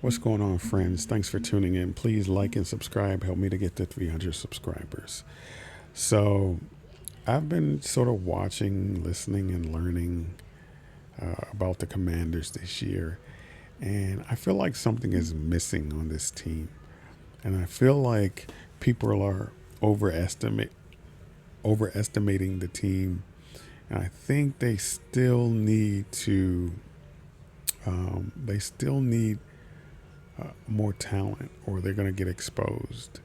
What's going on, friends? Thanks for tuning in. Please like and subscribe. Help me to get to 300 subscribers. So, I've been sort of watching, listening, and learning about the Commanders this year. And I feel like something is missing on this team. And I feel like people are overestimate, overestimating the team. And I think they still need more talent, or they're going to get exposed,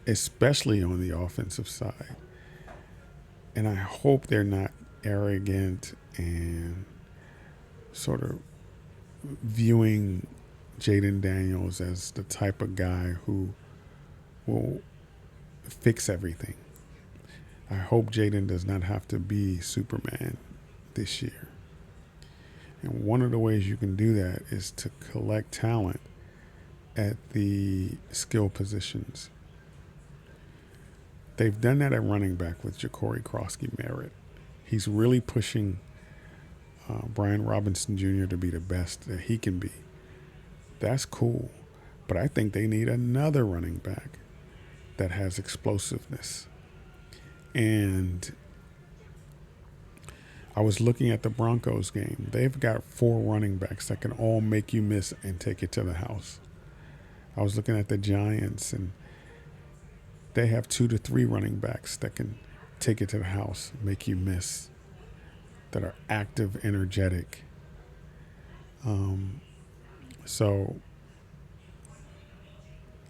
especially on the offensive side. And I hope they're not arrogant and sort of viewing Jaden Daniels as the type of guy who will fix everything. I hope Jaden does not have to be Superman this year. And one of the ways you can do that is to collect talent at the skill positions. They've done that at running back with Ja'Cory Krosky Merritt. He's really pushing Brian Robinson Jr. to be the best that he can be. That's cool. But I think they need another running back that has explosiveness. And I was looking at the Broncos game. They've got four running backs that can all make you miss and take it to the house. I was looking at the Giants, and they have 2 to 3 running backs that can take it to the house, make you miss, that are active, energetic. So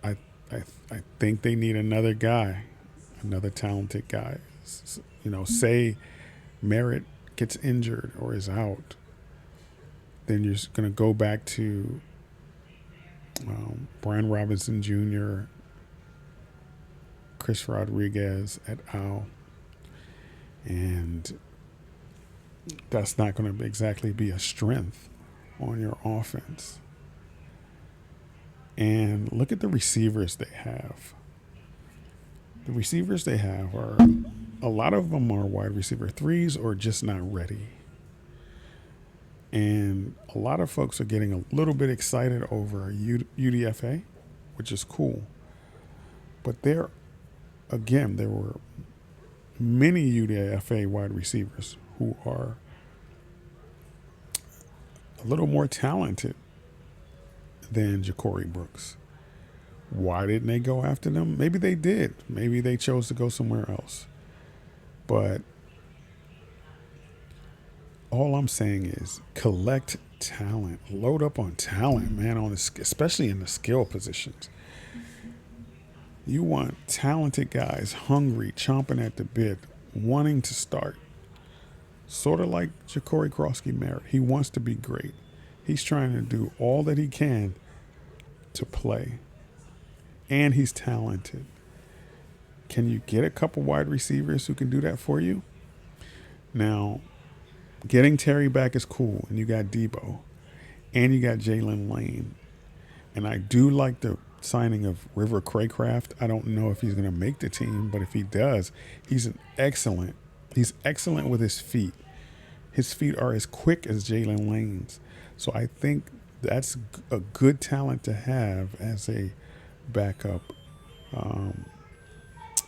I, I think they need another guy, another talented guy. Say Merritt gets injured or is out, then you're going to go back to Brian Robinson Jr., Chris Rodriguez et al. And that's not going to exactly be a strength on your offense. And look at the receivers they have. The receivers they have are, a lot of them are wide receiver threes or just not ready. And a lot of folks are getting a little bit excited over UDFA, which is cool. But there were many UDFA wide receivers who are a little more talented than Ja'Cory Brooks. Why didn't they go after them? Maybe they did. Maybe they chose to go somewhere else. But all I'm saying is collect talent, load up on talent, man. Especially in the skill positions. You want talented guys, hungry, chomping at the bit, wanting to start. Sort of like Ja'Cory Krosky Merritt. He wants to be great. He's trying to do all that he can to play. And he's talented. Can you get a couple wide receivers who can do that for you? Now, getting Terry back is cool, and you got Debo, and you got Jalen Lane. And I do like the signing of River Craycraft. I don't know if he's going to make the team, but if he does, he's excellent with his feet. His feet are as quick as Jalen Lane's. So I think that's a good talent to have as a backup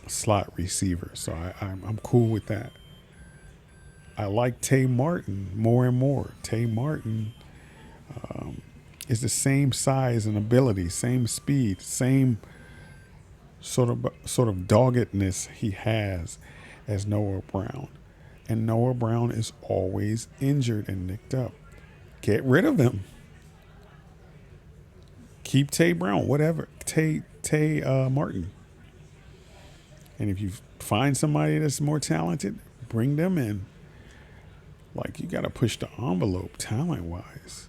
slot receiver. So I'm cool with that. I like Tay Martin more and more. Tay Martin is the same size and ability, same speed, same sort of doggedness he has as Noah Brown. And Noah Brown is always injured and nicked up. Get rid of him. Keep Tay Brown, whatever. Tay Martin. And if you find somebody that's more talented, bring them in. Like, you got to push the envelope talent-wise.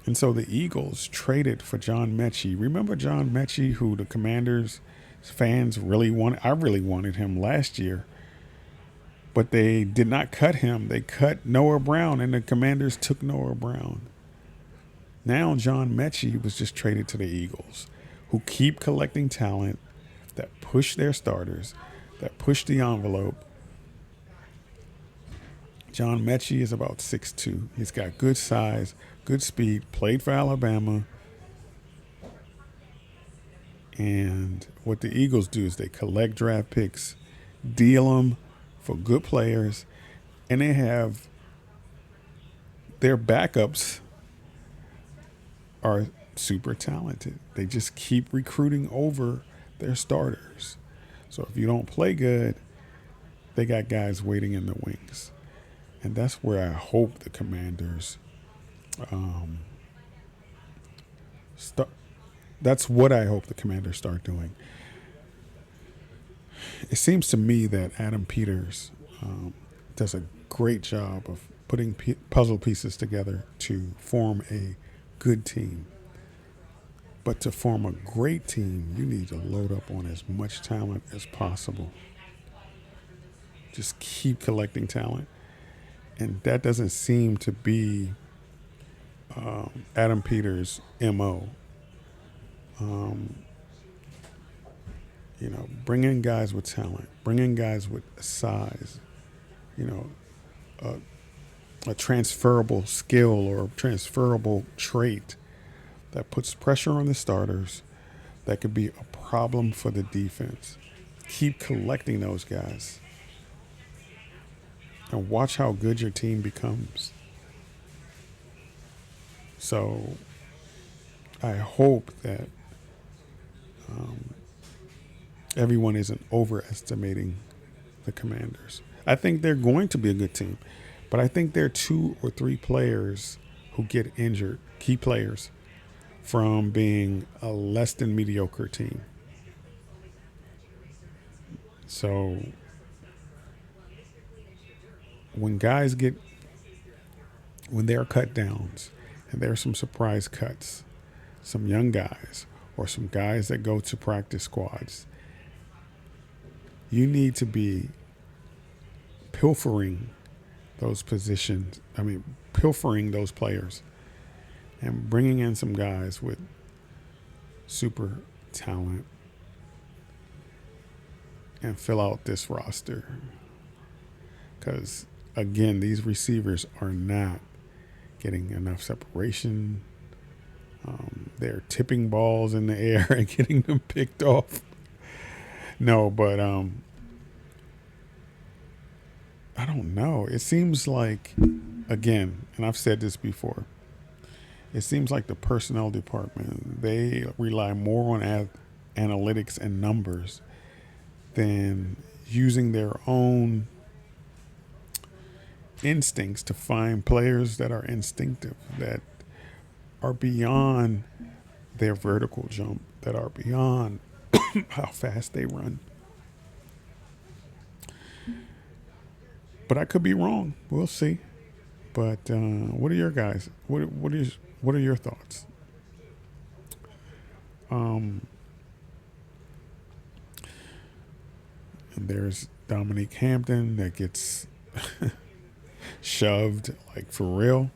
And so the Eagles traded for John Mechie. Remember John Mechie, who the Commanders fans really wanted? I really wanted him last year. But they did not cut him. They cut Noah Brown, and the Commanders took Noah Brown. Now John Mechie was just traded to the Eagles, who keep collecting talent, that push their starters, that push the envelope. John Mechie is about 6'2". He's got good size, good speed, played for Alabama. And what the Eagles do is they collect draft picks, deal them for good players, and they have their backups are super talented. They just keep recruiting over their starters. So if you don't play good, they got guys waiting in the wings. And that's where I hope the Commanders start. That's what I hope the Commanders start doing. It seems to me that Adam Peters does a great job of putting puzzle pieces together to form a good team. But to form a great team, you need to load up on as much talent as possible. Just keep collecting talent. And that doesn't seem to be Adam Peters' MO. Bring in guys with talent, bring in guys with size, a transferable skill or transferable trait that puts pressure on the starters that could be a problem for the defense. Keep collecting those guys and watch how good your team becomes. So I hope that everyone isn't overestimating the Commanders. I think they're going to be a good team, but I think there are 2 or 3 players who get injured, key players, from being a less than mediocre team. So when there are cut downs and there are some surprise cuts, some young guys or some guys that go to practice squads, you need to be pilfering those players and bringing in some guys with super talent and fill out this roster. Because, again, these receivers are not getting enough separation. They're tipping balls in the air and getting them picked off. No, but I don't know. It seems like, again, and I've said this before, it seems like the personnel department, they rely more on analytics and numbers than using their own instincts to find players that are instinctive, that are beyond their vertical jump, that are beyond how fast they run. But I could be wrong. We'll see. But what are your guys? What are your thoughts? And there's Dominique Hampton that gets shoved, like, for real.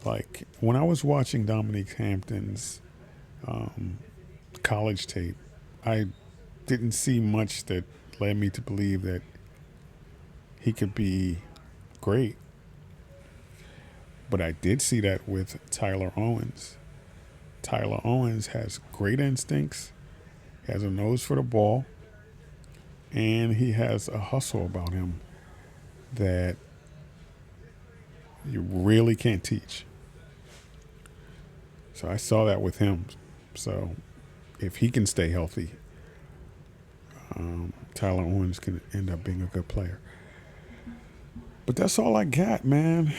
Like, when I was watching Dominique Hampton's college tape, I didn't see much that led me to believe that he could be great. But I did see that with Tyler Owens. Tyler Owens has great instincts, has a nose for the ball, and he has a hustle about him that you really can't teach. So I saw that with him. So if he can stay healthy, Tyler Owens can end up being a good player. But that's all I got, man.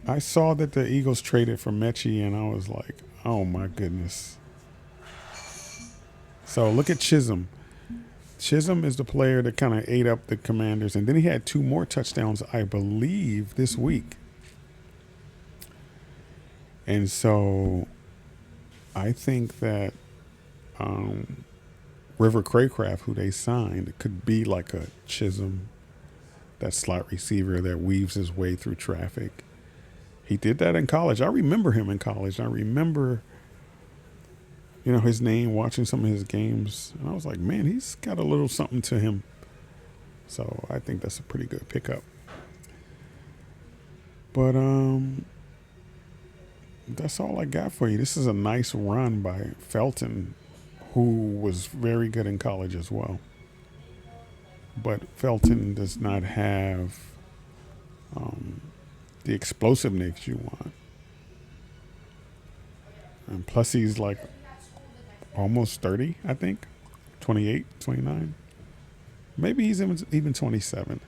I saw that the Eagles traded for Mechie, and I was like, oh, my goodness. So look at Chisholm. Chisholm is the player that kind of ate up the Commanders, and then he had 2 more touchdowns, I believe, this week. And so I think that River Craycraft, who they signed, could be like a Chisholm, that slot receiver that weaves his way through traffic. He did that in college. I remember him in college. I remember, his name, watching some of his games. And I was like, man, he's got a little something to him. So I think that's a pretty good pickup. But that's all I got for you. This is a nice run by Felton, who was very good in college as well. But Felton does not have the explosiveness you want. And plus, he's like almost 30, I think. 28, 29. Maybe he's even 27.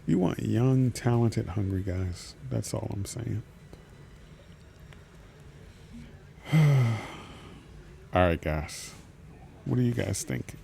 You want young, talented, hungry guys. That's all I'm saying. All right, guys. What do you guys think?